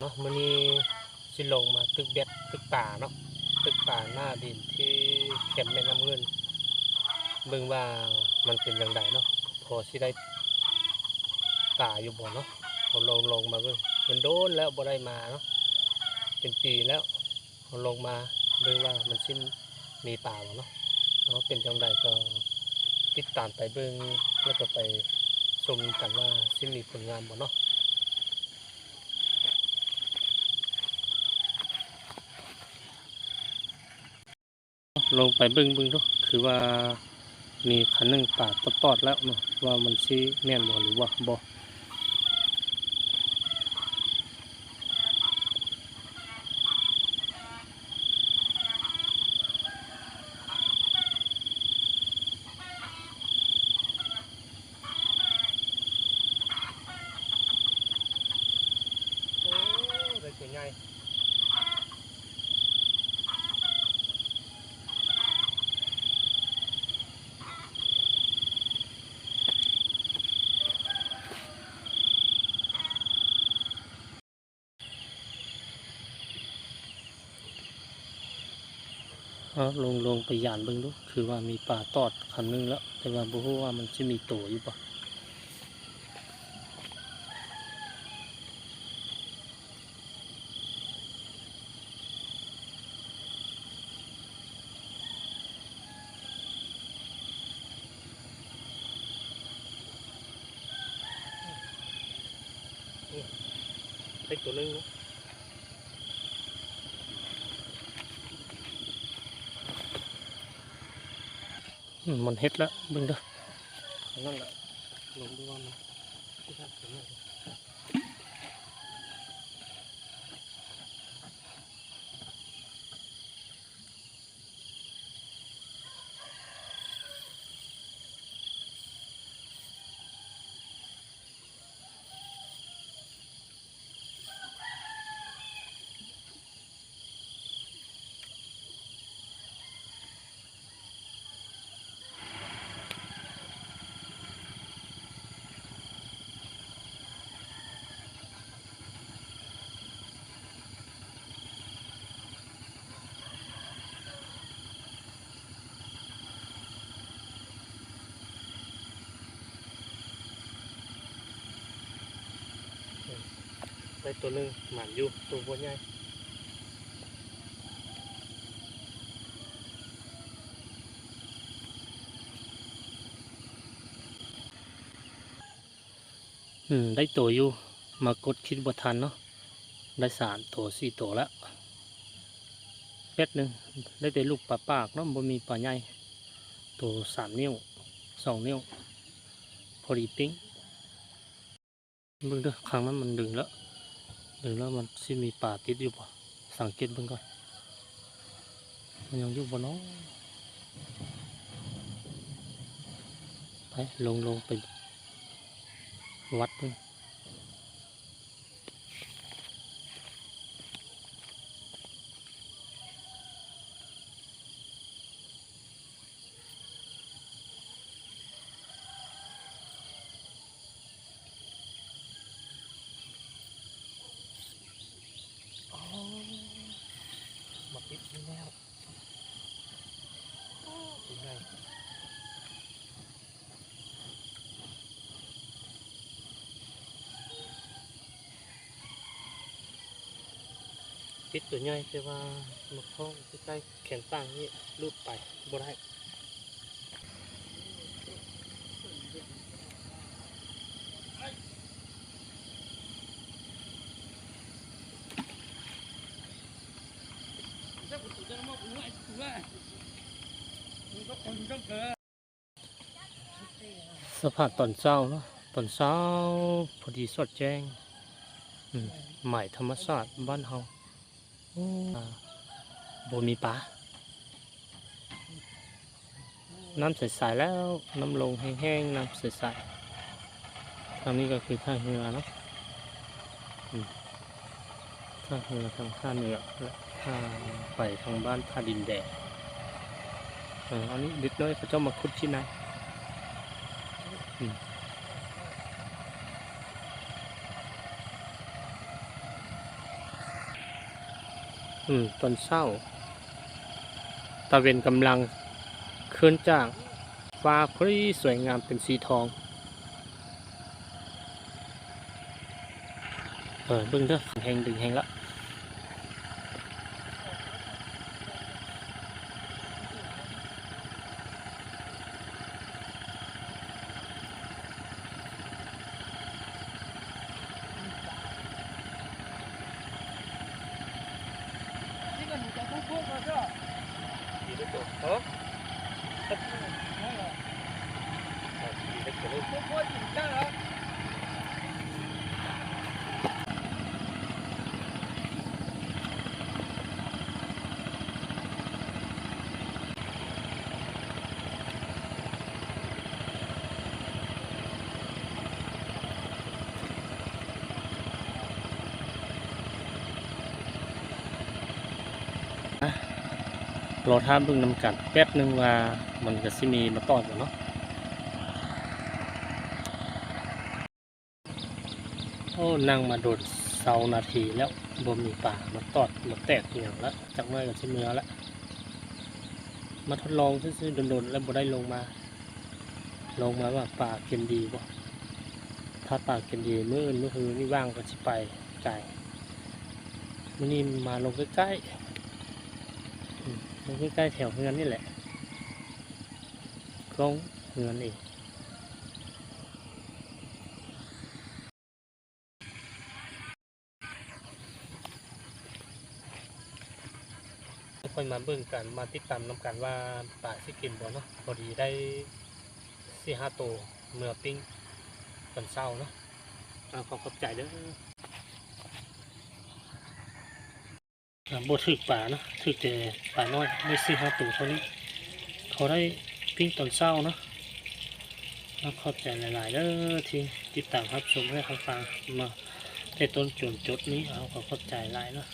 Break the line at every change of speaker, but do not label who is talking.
นาะมื้อนี้สิลงมาตึกเบ็ดตึกป่าเนาะตึกป่าหน้าดินที่เข็มแม่น้ำเงินเบิ่งว่ามันเป็นจังไดเนาะพอสิได้ป่าอยู่บ่เนาะเอาลงมาเบิ่งมันโดนแล้วบ่ได้มาเนาะเป็นปีแล้วเอาลงมาเบิ่งว่ามันสิมีป่าบ่เนาะเป็นจังไดก็ติดตามไปเบิ่งแล้วก็ไปชมกันว่าสิมีผลงานบ่เนาะลงไปเบิ่งดูคือว่ามีคันนึงป่าตอดแล้วเนาะว่ามันสิแม่นบ่หรือว่าบ่ได้ตัวใหญ่ลงไปย่านเบิ่งดูคือว่ามีป่าตอดคันนึงแล้วแต่ว่าบ่ฮู้ว่ามันสิมีโตอยู่บ่ได้ตัวนึงเนาะมันเฮ็ดแล้วเบิ่งเด้อนั่นแหละลงดูว่ามันที่ทักตัวนี้ได้ตัวนึงหมันอยู่ตัวบ่ใหญ่ได้ตัวอยู่มากดคิดบ่ทันเนาะได้3ตัว4ตัวแล้วเป็ดนึงได้แต่ลูกปลาปากเนาะบ่มีปลาใหญ่ตัว3 นิ้ว2 นิ้วพอดีปิ้งเบิ่งเด้อครั้งนั้นมันดึงแล้วมันสิมีปลาติดอยู่บ่สังเกตเบิ่งก่อนมันยังอยู่บ่เนาะไปลงไปวัดเบิ่งมาติดนี่แล้วเป็นไงติดตัวใหญ่แต่ว่ามาคล้องใกล้ๆแขนต่างนี่รูดไปบ่ได้สภาพตอนเช้าเนาะตอนเช้าพอดีสดแจ้งใหม่ธรรมชาติบ้านเฮาบ่มีปลาน้ำใสๆแล้วน้ำลงแห้งๆน้ำใสๆทางนี้ก็คือท่าเรือเนาะท่าเรือทางท่าเหนือและท่าไปทางบ้านท่าดินแดงอันนี้เด็กน้อยเขาจะมาขุดที่ไหน ตอนเช้าตะเวนกำลังขึ้นจากฟ้าครีสวยงามเป็นสีทองเบิ่งเด้อแหงดึงแหงละรอท่าเบิ่งนำกันแป๊บนึงว่ามันก็สิมีมาตอดอยู่เนาะโอ้นั่งมาโดดเสานาทีแล้วบ่มีป่ามาตอดมาแตกอย่างละจากน้อยก็สิเมื่อละมาทดลองซื่อๆโดนๆแล้วบ่ได้ลงมาว่าป่ากินดีบ่ถ้าป่ากินดีมื้ออื่นมื้อฮือนี่ว่างก็สิไปไกลมื้อนี้มาลงใกล้ๆลงใกล้ๆแถวเฮือนนี่แหละคลองเฮือนเองค่อยมาเบิ่งกันมาติดตามนำกันว่าป่าสิกินบ่เนาะพอดีได้4-5 ตัวเมื่อปิ้งตอนเช้าเนาะขอบใจเด้อบ่ถึกป่าเนาะถึกแต่ป่าน้อยได้4-5 ตัวเท่านี้เขาได้ปิ้งตอนเช้าเนาะขอบใจหลายๆเด้อที่ติดตามรับชมให้ฟังมาแต่ต้นจนจดนี้ขอบใจหลายเนาะ